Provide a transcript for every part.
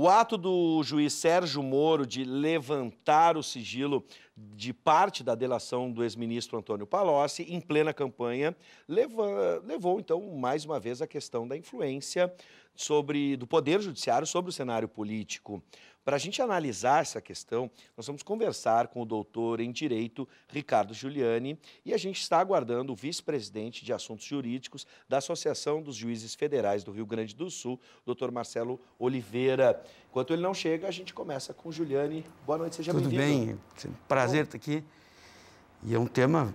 O ato do juiz Sérgio Moro de levantar o sigilo de parte da delação do ex-ministro Antônio Palocci, em plena campanha, levou, então, mais uma vez, a questão da influência do Poder Judiciário sobre o cenário político. Para a gente analisar essa questão, nós vamos conversar com o doutor em Direito, Ricardo Giuliani, e a gente está aguardando o vice-presidente de Assuntos Jurídicos da Associação dos Juízes Federais do Rio Grande do Sul, doutor Marcelo Oliveira. Enquanto ele não chega, a gente começa com o Giuliani. Boa noite, seja bem-vindo. Tudo bem, prazer estar aqui. E é um tema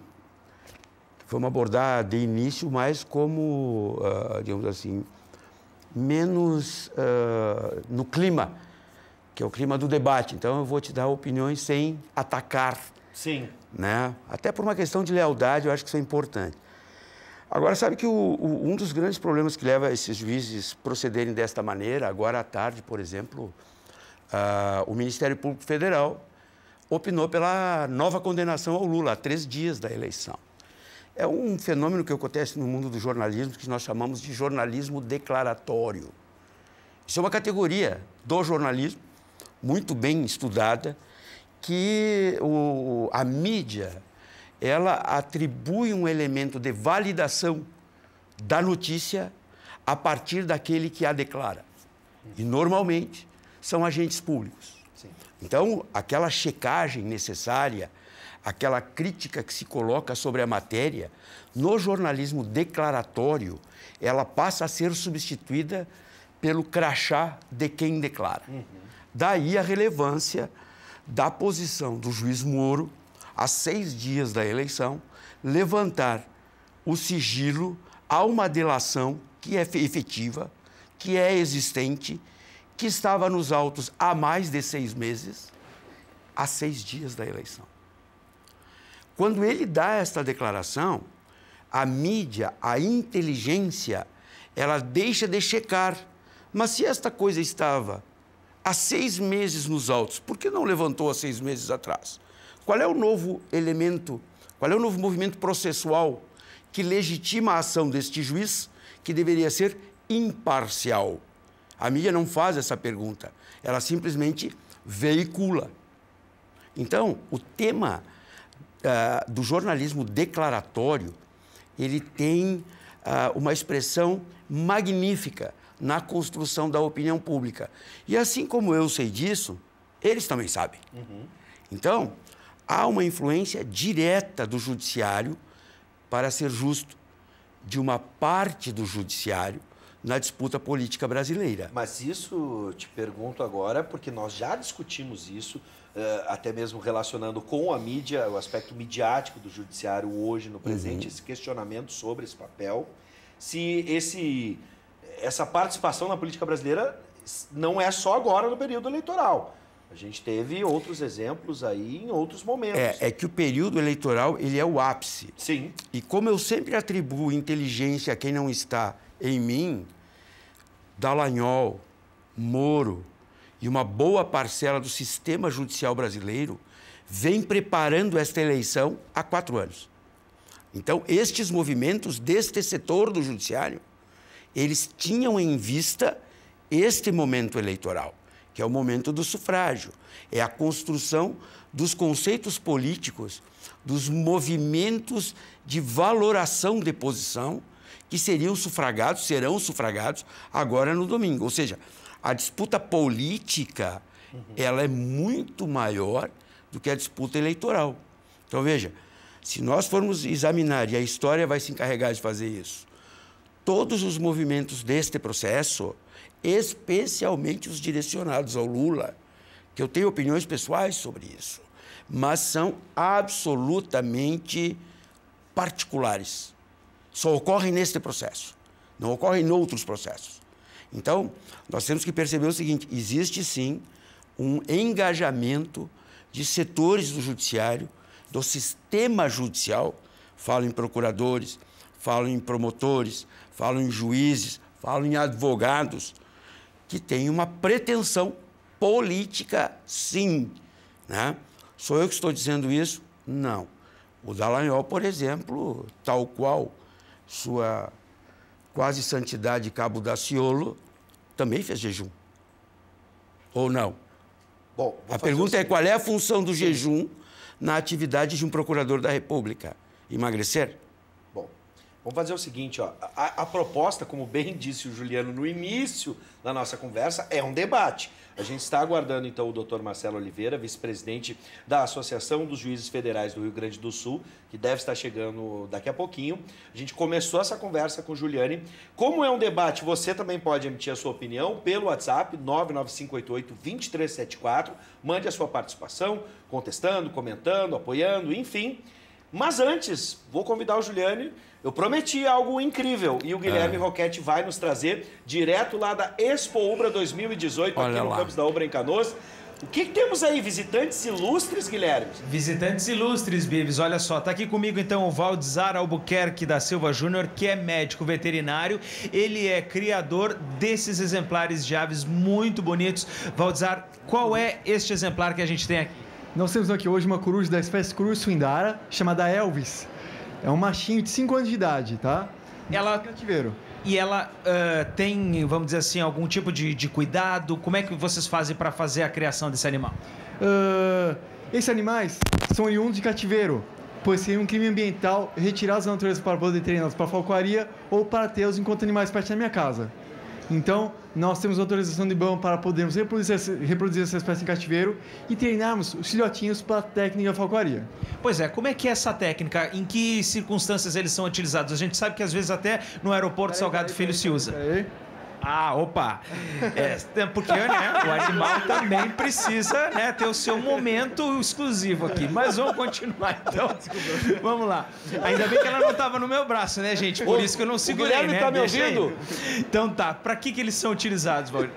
que vamos abordar de início, mais como, digamos assim, menos no clima, que é o clima do debate. Então, eu vou te dar opiniões sem atacar. Sim. Né? Até por uma questão de lealdade, eu acho que isso é importante. Agora, sabe que um dos grandes problemas que leva esses juízes procederem desta maneira, agora à tarde, por exemplo, o Ministério Público Federal opinou pela nova condenação ao Lula, há 3 dias da eleição. É um fenômeno que acontece no mundo do jornalismo, que nós chamamos de jornalismo declaratório. Isso é uma categoria do jornalismo, muito bem estudada, que a mídia, ela atribui um elemento de validação da notícia a partir daquele que a declara. E, normalmente, são agentes públicos. Sim. Então, aquela checagem necessária, aquela crítica que se coloca sobre a matéria, no jornalismo declaratório, ela passa a ser substituída pelo crachá de quem declara. Daí a relevância da posição do juiz Moro, a 6 dias da eleição, levantar o sigilo a uma delação que é efetiva, que é existente, que estava nos autos há mais de 6 meses, a 6 dias da eleição. Quando ele dá esta declaração, a mídia, a inteligência, ela deixa de checar. Mas se esta coisa estava há 6 meses nos autos, por que não levantou há 6 meses atrás? Qual é o novo elemento, qual é o novo movimento processual que legitima a ação deste juiz, que deveria ser imparcial? A mídia não faz essa pergunta, ela simplesmente veicula. Então, o tema do jornalismo declaratório, ele tem uma expressão magnífica na construção da opinião pública. E assim como eu sei disso, eles também sabem. Então, há uma influência direta do judiciário, para ser justo, de uma parte do judiciário na disputa política brasileira. Mas isso, te pergunto agora, porque nós já discutimos isso, até mesmo relacionando com a mídia, o aspecto midiático do judiciário hoje, no presente, esse questionamento sobre esse papel, se essa participação na política brasileira não é só agora no período eleitoral. A gente teve outros exemplos aí em outros momentos. É que o período eleitoral, ele é o ápice. Sim. E como eu sempre atribuo inteligência a quem não está em mim, Dallagnol, Moro e uma boa parcela do sistema judicial brasileiro vem preparando esta eleição há 4 anos. Então, estes movimentos deste setor do judiciário, eles tinham em vista este momento eleitoral, que é o momento do sufrágio, é a construção dos conceitos políticos, dos movimentos de valoração de posição que serão sufragados agora no domingo. Ou seja, a disputa política, ela é muito maior do que a disputa eleitoral. Então, veja, se nós formos examinar, e a história vai se encarregar de fazer isso, todos os movimentos deste processo, especialmente os direcionados ao Lula, que eu tenho opiniões pessoais sobre isso, mas são absolutamente particulares. Só ocorrem neste processo, não ocorrem em outros processos. Então, nós temos que perceber o seguinte: existe sim um engajamento de setores do judiciário, do sistema judicial, falo em procuradores, falo em promotores, falo em juízes, falo em advogados, que têm uma pretensão política, sim. Né? Sou eu que estou dizendo isso? Não. O Dallagnol, por exemplo, tal qual sua quase santidade Cabo Daciolo, também fez jejum. Ou não? Bom, a pergunta é qual é a função do jejum na atividade de um procurador da República? Emagrecer? Bom, vamos fazer o seguinte, ó. A proposta, como bem disse o Juliano no início da nossa conversa, é um debate. A gente está aguardando, então, o doutor Marcelo Oliveira, vice-presidente da Associação dos Juízes Federais do Rio Grande do Sul, que deve estar chegando daqui a pouquinho. A gente começou essa conversa com o Juliane. Como é um debate, você também pode emitir a sua opinião pelo WhatsApp 99588-2374. Mande a sua participação, contestando, comentando, apoiando, enfim. Mas antes, vou convidar o Juliane. Eu prometi algo incrível e o Guilherme Roquette vai nos trazer direto lá da Expo Ubra 2018, aqui no campus da Ubra em Canoas. O que temos aí? Visitantes ilustres, Guilherme? Visitantes ilustres, Bibs. Olha só, tá aqui comigo então o Valdizar Albuquerque da Silva Júnior, que é médico veterinário. Ele é criador desses exemplares de aves muito bonitos. Valdizar, qual é este exemplar que a gente tem aqui? Nós temos aqui hoje uma coruja da espécie Coruja suindara, chamada Elvis. É um machinho de 5 anos de idade, tá? Ela... cativeiro. E ela tem, vamos dizer assim, algum tipo de cuidado? Como é que vocês fazem para fazer a criação desse animal? Esses animais são oriundos de cativeiro, pois seria um crime ambiental retirá-los da natureza para poder treiná-los para falcoaria ou para tê-los enquanto animais perto da minha casa. Então, nós temos autorização do IBAMA para podermos reproduzir essa espécie em cativeiro e treinarmos os filhotinhos para a técnica da falcoaria. Pois é, como é que é essa técnica? Em que circunstâncias eles são utilizados? A gente sabe que às vezes até no aeroporto Salgado Filho se usa. Ah, opa! Porque né, o animal também precisa, né, ter o seu momento exclusivo aqui. Mas vamos continuar, então. Vamos lá. Ainda bem que ela não estava no meu braço, né, gente? Por isso que eu não segurei, o Guilherme, né? Tá me ouvindo? Então tá. Para que eles são utilizados, Valdir?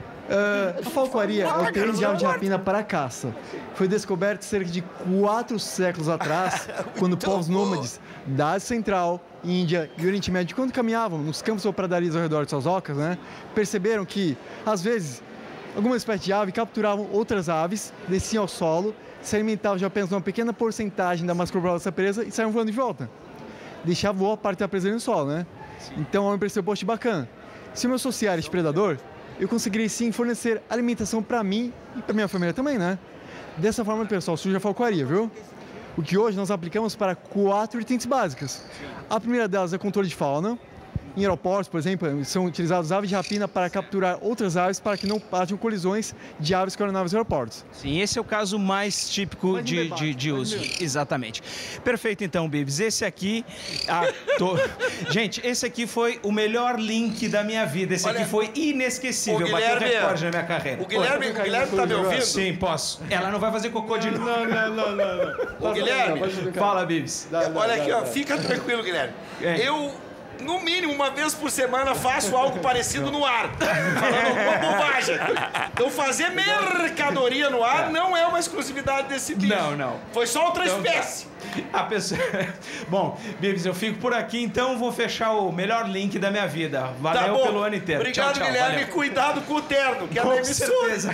A falcoaria é o treino de ave de rapina para a caça. Foi descoberto cerca de 4 séculos atrás, quando povos nômades da Ásia Central, Índia e Oriente Médio, quando caminhavam nos campos ou pradarias ao redor de suas ocas, né, perceberam que, às vezes, algumas espécies de ave capturavam outras aves, desciam ao solo, se alimentavam de apenas uma pequena porcentagem da massa corporal dessa presa e saíam voando de volta. Deixavam boa parte da presa no solo, né? Então, o homem percebeu, poxa, bacana. Se eu me associar a este predador, eu conseguirei sim fornecer alimentação para mim e para minha família também, né? Dessa forma, pessoal, surge a falcoaria, viu? O que hoje nós aplicamos para 4 vertentes básicas. A primeira delas é controle de fauna. Em aeroportos, por exemplo, são utilizadas aves de rapina para capturar outras aves para que não hajam colisões de aves com aeronaves e aeroportos. Sim, esse é o caso mais típico de uso. Exatamente. Perfeito, então, Bibs. Esse aqui... Gente, esse aqui foi o melhor link da minha vida. Esse aqui foi inesquecível. Bateu recorde na minha carreira. O Guilherme tá me ouvindo? Sim, posso. Ela não vai fazer cocô de novo. Não. O Guilherme... Fala, Bibs. Olha aqui, ó. Fica tranquilo, Guilherme. Eu... no mínimo, uma vez por semana, faço algo parecido no ar. Falando alguma bobagem. Então, fazer mercadoria no ar não é uma exclusividade desse bicho. Não. Foi só outra espécie. A pessoa... Bom, Bibs, eu fico por aqui, então vou fechar o melhor link da minha vida. Valeu pelo ano inteiro. Obrigado, tchau, Guilherme. Valeu. Cuidado com o terno, que é da emissora. Com certeza.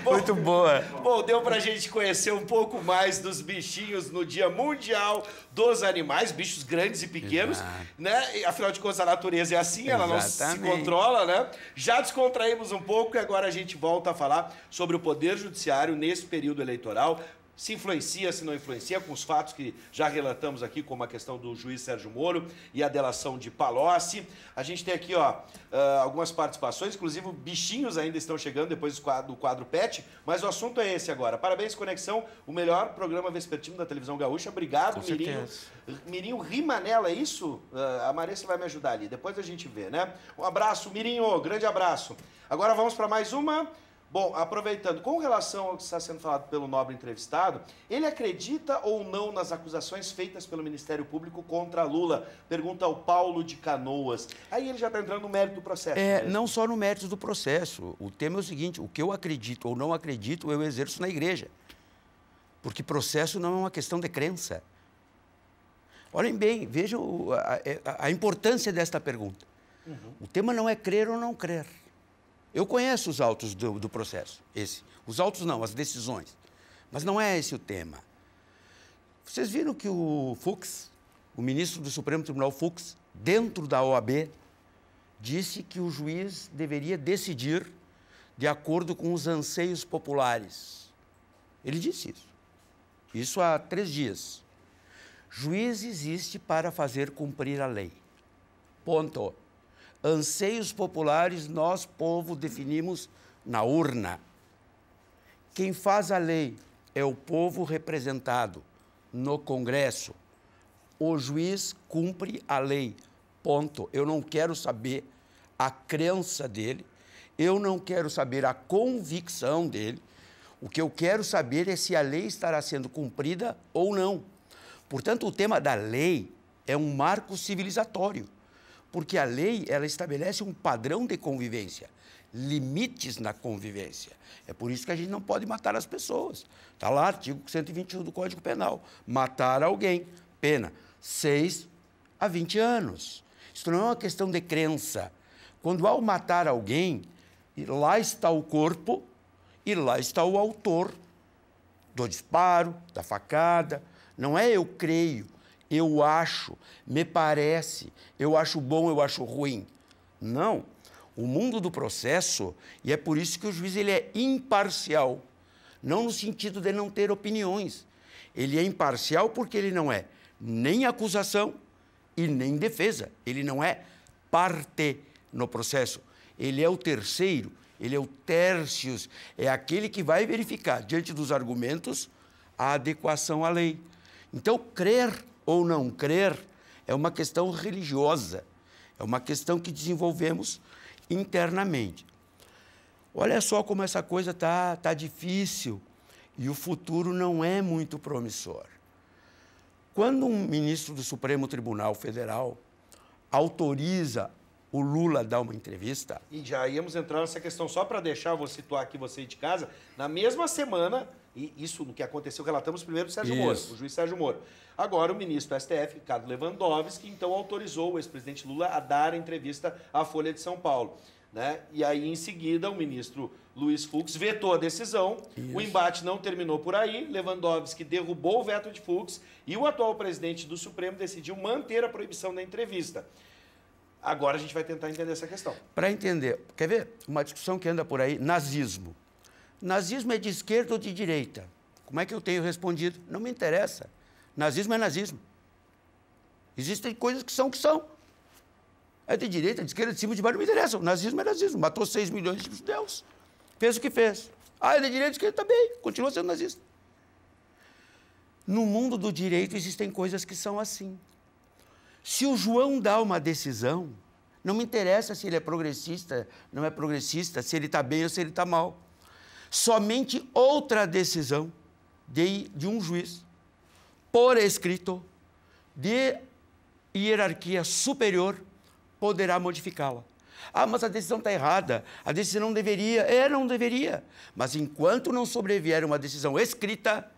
Muito boa. Bom, deu pra gente conhecer um pouco mais dos bichinhos no Dia Mundial dos Animais, bichos grandes e pequenos, né? E, afinal de contas, a natureza é assim, ela não se controla, né? Já descontraímos um pouco e agora a gente volta a falar sobre o Poder Judiciário nesse período eleitoral. Se influencia, se não influencia, com os fatos que já relatamos aqui, como a questão do juiz Sérgio Moro e a delação de Palocci. A gente tem aqui, ó, algumas participações, inclusive bichinhos ainda estão chegando depois do quadro PET, mas o assunto é esse agora. Parabéns, Conexão, o melhor programa vespertino da televisão gaúcha. Obrigado, Mirinho. Mirinho Rimanella, é isso? A Marissa vai me ajudar ali, depois a gente vê, né? Um abraço, Mirinho, grande abraço. Agora vamos para mais uma. Bom, aproveitando, com relação ao que está sendo falado pelo nobre entrevistado, ele acredita ou não nas acusações feitas pelo Ministério Público contra Lula? Pergunta ao Paulo de Canoas. Aí ele já está entrando no mérito do processo. Não só no mérito do processo. O tema é o seguinte, o que eu acredito ou não acredito, eu exerço na igreja. Porque processo não é uma questão de crença. Olhem bem, vejam a importância desta pergunta. O tema não é crer ou não crer. Eu conheço os autos do processo, os autos não, as decisões, mas não é esse o tema. Vocês viram que o Fux, o ministro do Supremo Tribunal Fux, dentro da OAB, disse que o juiz deveria decidir de acordo com os anseios populares. Ele disse isso. Isso há 3 dias. Juiz existe para fazer cumprir a lei. Ponto. Anseios populares, nós, povo, definimos na urna. Quem faz a lei é o povo representado no Congresso. O juiz cumpre a lei. Ponto. Eu não quero saber a crença dele, eu não quero saber a convicção dele. O que eu quero saber é se a lei estará sendo cumprida ou não. Portanto, o tema da lei é um marco civilizatório, porque a lei ela estabelece um padrão de convivência, limites na convivência. É por isso que a gente não pode matar as pessoas. Está lá, artigo 121 do Código Penal. Matar alguém, pena 6 a 20 anos. Isso não é uma questão de crença. Quando ao matar alguém, lá está o corpo e lá está o autor do disparo, da facada. Não é eu creio, eu acho, me parece, eu acho bom, eu acho ruim. Não. O mundo do processo, e é por isso que o juiz ele é imparcial, não no sentido de não ter opiniões. Ele é imparcial porque ele não é nem acusação e nem defesa. Ele não é parte no processo. Ele é o terceiro, ele é o tertius, é aquele que vai verificar, diante dos argumentos, a adequação à lei. Então, crer ou não crer é uma questão religiosa, é uma questão que desenvolvemos internamente. Olha só como essa coisa tá difícil e o futuro não é muito promissor. Quando um ministro do Supremo Tribunal Federal autoriza o Lula a dar uma entrevista... E já íamos entrar nessa questão, só para deixar, vou situar aqui você de casa, na mesma semana, e isso no que aconteceu, relatamos primeiro do Sérgio Moro, o juiz Sérgio Moro. Agora o ministro do STF, Ricardo Lewandowski, então autorizou o ex-presidente Lula a dar a entrevista à Folha de São Paulo. Né? E aí, em seguida, o ministro Luiz Fux vetou a decisão, o embate não terminou por aí, Lewandowski derrubou o veto de Fux e o atual presidente do Supremo decidiu manter a proibição da entrevista. Agora a gente vai tentar entender essa questão. Para entender, quer ver? Uma discussão que anda por aí, nazismo. Nazismo é de esquerda ou de direita? Como é que eu tenho respondido? Não me interessa. Nazismo é nazismo. Existem coisas que são. É de direita, de esquerda, de cima, de baixo, não me interessa. O nazismo é nazismo. Matou 6 milhões de judeus. Fez o que fez. Ah, ele é de direita, de esquerda, também. Continua sendo nazista. No mundo do direito existem coisas que são assim. Se o João dá uma decisão, não me interessa se ele é progressista, não é progressista, se ele está bem ou se ele está mal. Somente outra decisão de um juiz, por escrito, de hierarquia superior, poderá modificá-la. Ah, mas a decisão está errada, a decisão não deveria. Não deveria. Mas enquanto não sobrevier uma decisão escrita,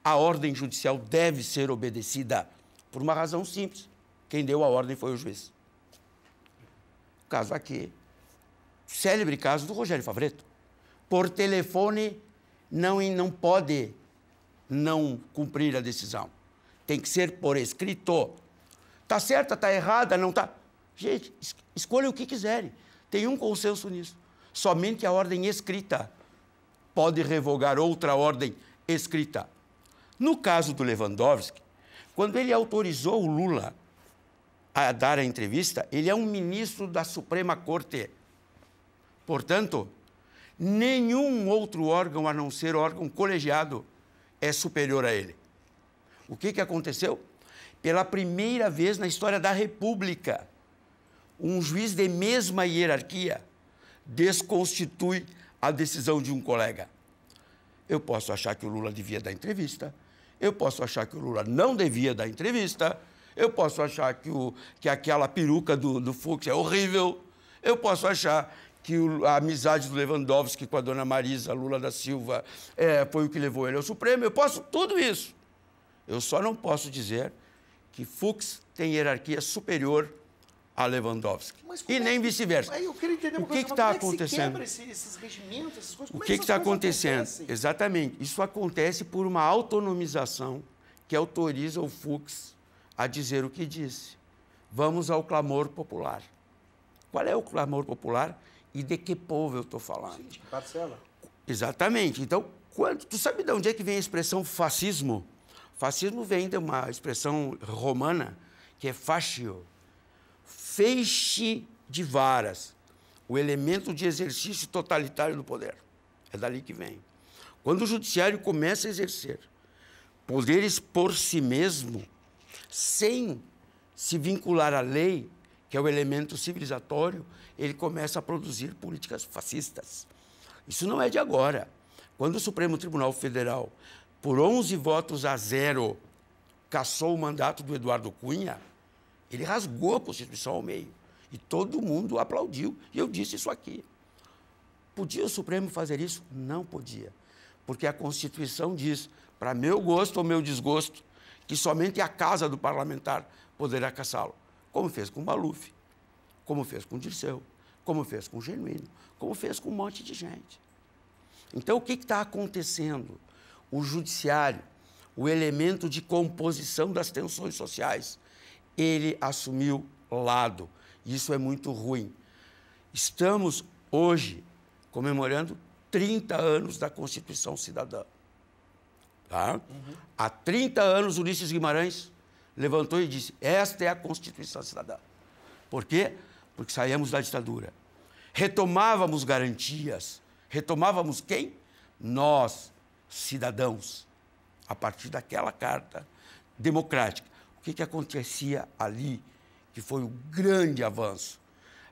a ordem judicial deve ser obedecida. Por uma razão simples. Quem deu a ordem foi o juiz. O caso aqui, célebre caso do Rogério Favretto. Por telefone, não pode não cumprir a decisão. Tem que ser por escrito. Está certa, está errada, não está... Gente, escolha o que quiserem. Tem um consenso nisso. Somente a ordem escrita pode revogar outra ordem escrita. No caso do Lewandowski, quando ele autorizou o Lula a dar a entrevista, ele é um ministro da Suprema Corte. Portanto, nenhum outro órgão, a não ser órgão colegiado, é superior a ele. O que aconteceu? Pela primeira vez na história da República, um juiz de mesma hierarquia desconstitui a decisão de um colega. Eu posso achar que o Lula devia dar entrevista, eu posso achar que o Lula não devia dar entrevista, eu posso achar que aquela peruca do Fux é horrível, eu posso achar que a amizade do Lewandowski com a dona Marisa Lula da Silva foi o que levou ele ao Supremo, eu posso tudo isso. Eu só não posso dizer que Fux tem hierarquia superior a Lewandowski. E nem vice-versa. Eu queria entender uma coisa, como está é que acontecendo? Se quebra esses regimentos, essas coisas? O que está acontecendo? Exatamente. Isso acontece por uma autonomização que autoriza o Fux a dizer o que disse. Vamos ao clamor popular. Qual é o clamor popular e de que povo eu estou falando? Sim, de que parcela? Exatamente. Então, tu sabe de onde é que vem a expressão fascismo? Fascismo vem de uma expressão romana que é fascio, feixe de varas, o elemento de exercício totalitário do poder. É dali que vem. Quando o judiciário começa a exercer poderes por si mesmo, sem se vincular à lei, que é o elemento civilizatório, ele começa a produzir políticas fascistas. Isso não é de agora. Quando o Supremo Tribunal Federal, por 11 votos a 0, cassou o mandato do Eduardo Cunha, ele rasgou a Constituição ao meio. E todo mundo aplaudiu. E eu disse isso aqui. Podia o Supremo fazer isso? Não podia. Porque a Constituição diz, para meu gosto ou meu desgosto, que somente a casa do parlamentar poderá cassá-lo. Como fez com o Maluf, como fez com o Dirceu, como fez com o Genuíno, como fez com um monte de gente. Então, o que está acontecendo? O judiciário, o elemento de composição das tensões sociais, ele assumiu lado. Isso é muito ruim. Estamos, hoje, comemorando 30 anos da Constituição Cidadã. Tá? Há 30 anos, Ulisses Guimarães levantou e disse, esta é a Constituição Cidadã. Por quê? Porque saímos da ditadura. Retomávamos garantias. Retomávamos quem? Nós, cidadãos, a partir daquela carta democrática. O que acontecia ali, que foi um grande avanço?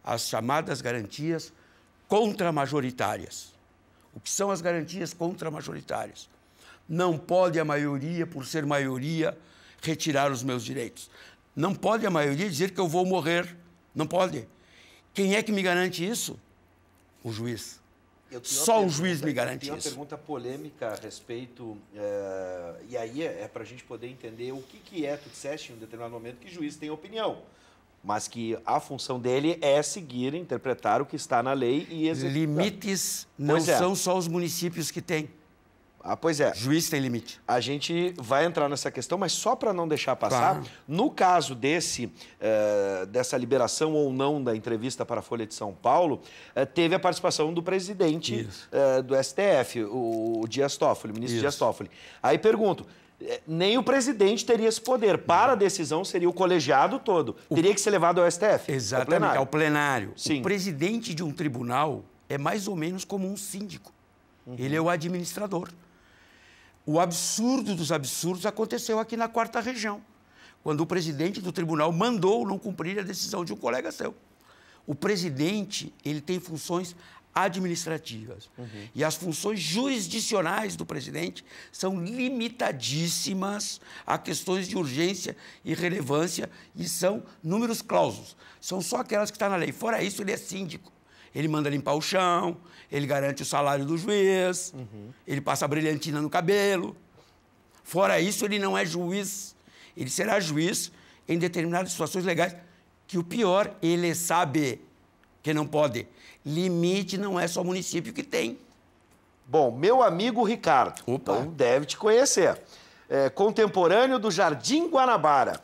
As chamadas garantias contramajoritárias. O que são as garantias contramajoritárias? Não pode a maioria, por ser maioria, retirar os meus direitos. Não pode a maioria dizer que eu vou morrer. Não pode. Quem é que me garante isso? O juiz. Só o juiz me garante isso. Tem uma pergunta polêmica a respeito, e aí é para a gente poder entender o que é. Tu disseste em um determinado momento que o juiz tem opinião, mas que a função dele é seguir, interpretar o que está na lei e executar. Limites não são só os municípios que têm. Ah, pois é. Juiz tem limite. A gente vai entrar nessa questão, mas só para não deixar passar, no caso dessa liberação ou não da entrevista para a Folha de São Paulo, teve a participação do presidente do STF, o Dias Toffoli, o ministro Dias Toffoli. Aí pergunto, nem o presidente teria esse poder. Para a decisão seria o colegiado todo. Teria que ser levado ao STF. Exatamente, ao plenário. Sim. O presidente de um tribunal é mais ou menos como um síndico. Ele é o administrador. O absurdo dos absurdos aconteceu aqui na 4ª Região, quando o presidente do tribunal mandou não cumprir a decisão de um colega seu. O presidente, ele tem funções administrativas. E as funções jurisdicionais do presidente são limitadíssimas a questões de urgência e relevância e são números clausos. São só aquelas que estão na lei. Fora isso, ele é síndico. Ele manda limpar o chão, ele garante o salário do juiz, ele passa a brilhantina no cabelo. Fora isso, ele não é juiz. Ele será juiz em determinadas situações legais, que o pior, ele sabe que não pode. Limite não é só o município que tem. Bom, meu amigo Ricardo, então deve te conhecer. Contemporâneo do Jardim Guanabara.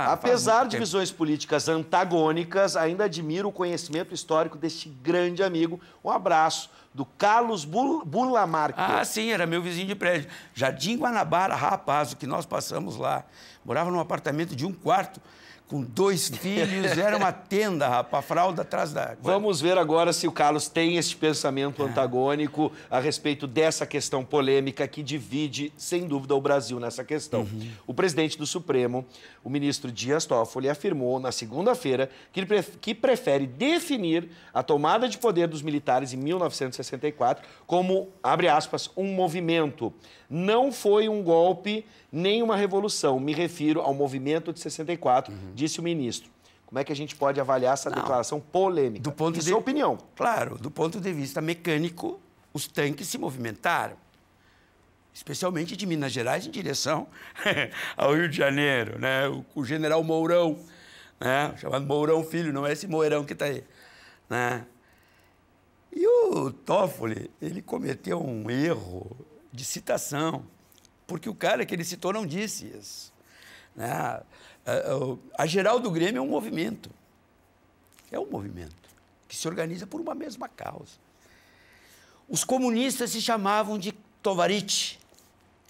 Apesar de visões políticas antagônicas, ainda admiro o conhecimento histórico deste grande amigo. Um abraço do Carlos Burlamarque. Ah, sim, era meu vizinho de prédio. Jardim Guanabara, rapaz, o que nós passamos lá. Morava num apartamento de 1 quarto, com 2 filhos, era uma tenda, rapaz, fralda atrás da... Vamos ver agora se o Carlos tem esse pensamento antagônico a respeito dessa questão polêmica que divide, sem dúvida, o Brasil nessa questão. O presidente do Supremo, o ministro Dias Toffoli, afirmou na segunda-feira que prefere definir a tomada de poder dos militares em 1964 como, abre aspas, um movimento. Não foi um golpe nem uma revolução. Me refiro ao movimento de 64, disse o ministro. Como é que a gente pode avaliar essa declaração polêmica? Do ponto de sua opinião. Claro, do ponto de vista mecânico, os tanques se movimentaram, especialmente de Minas Gerais em direção ao Rio de Janeiro, né? O general Mourão, né? Chamado Mourão Filho, não é esse Mourão que está aí, né? E o Toffoli, ele cometeu um erro de citação, porque o cara que ele citou não disse isso, né? A geral do Grêmio é um movimento. É um movimento. que se organiza por uma mesma causa. Os comunistas se chamavam de tovarich,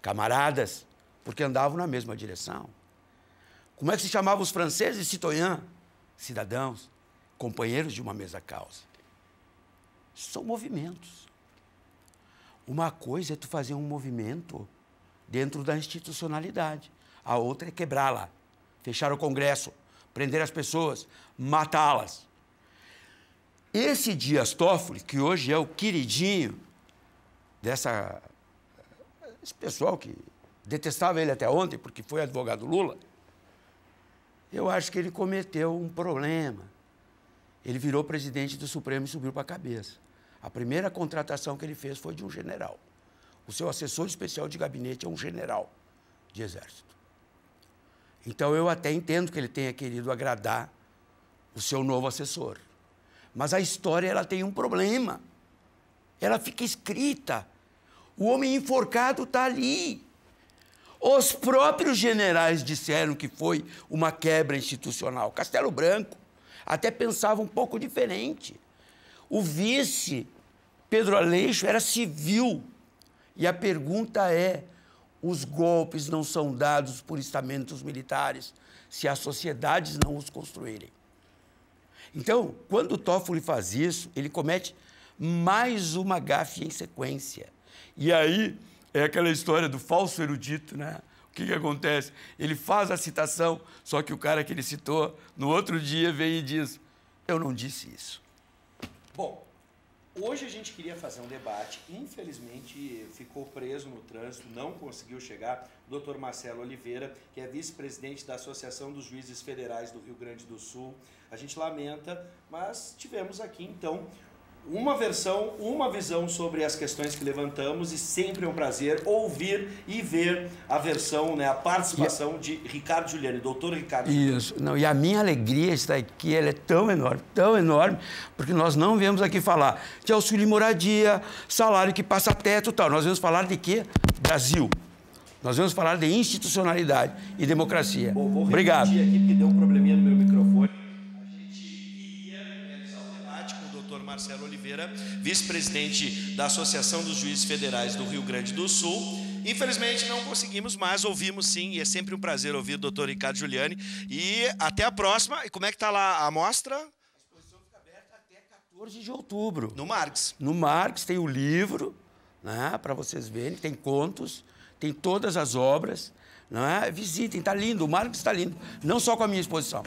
camaradas, porque andavam na mesma direção. Como é que se chamavam os franceses? Citoyens, cidadãos, companheiros de uma mesma causa. São movimentos. Uma coisa é tu fazer um movimento dentro da institucionalidade. A outra é quebrá-la, fechar o Congresso, prender as pessoas, matá-las. Esse Dias Toffoli, que hoje é o queridinho esse pessoal que detestava ele até ontem, porque foi advogado Lula, eu acho que ele cometeu um problema. Ele virou presidente do Supremo e subiu para a cabeça. A primeira contratação que ele fez foi de um general. O seu assessor especial de gabinete é um general de exército. Então, eu até entendo que ele tenha querido agradar o seu novo assessor. Mas a história, ela tem um problema. Ela fica escrita. O homem enforcado está ali. Os próprios generais disseram que foi uma quebra institucional. Castelo Branco até pensava um pouco diferente. O vice, Pedro Aleixo, era civil. E a pergunta é, os golpes não são dados por estamentos militares se as sociedades não os construírem. Então, quando o Toffoli faz isso, ele comete mais uma gafe em sequência. E aí é aquela história do falso erudito, né? O que acontece? Ele faz a citação, só que o cara que ele citou, no outro dia, vem e diz, eu não disse isso. Bom, hoje a gente queria fazer um debate, infelizmente ficou preso no trânsito, não conseguiu chegar, o Dr. Marcelo Oliveira, que é vice-presidente da Associação dos Juízes Federais do Rio Grande do Sul. A gente lamenta, mas tivemos aqui, então, uma visão sobre as questões que levantamos e sempre é um prazer ouvir e ver a versão, né, a participação de Ricardo Giuliani, doutor Ricardo Giuliani. Isso. Não, e a minha alegria está aqui, ela é tão enorme, porque nós não viemos aqui falar de auxílio e moradia, salário que passa teto e tal. Nós vamos falar de quê? Brasil. Nós vamos falar de institucionalidade e democracia. Vou Obrigado. repetir aqui, porque deu um probleminha no meu microfone. A gente iria realizar um debate com o Dr. Marcelo Oliveira, vice-presidente da Associação dos Juízes Federais do Rio Grande do Sul. Infelizmente não conseguimos, mas ouvimos sim, e é sempre um prazer ouvir o Dr. Ricardo Giuliani. E até a próxima. E como é que está lá a mostra? A exposição fica aberta até 14 de outubro. No Marx. No Marx tem o livro, né, para vocês verem, tem contos, tem todas as obras. Não é? Visitem, está lindo, o Marx está lindo, não só com a minha exposição.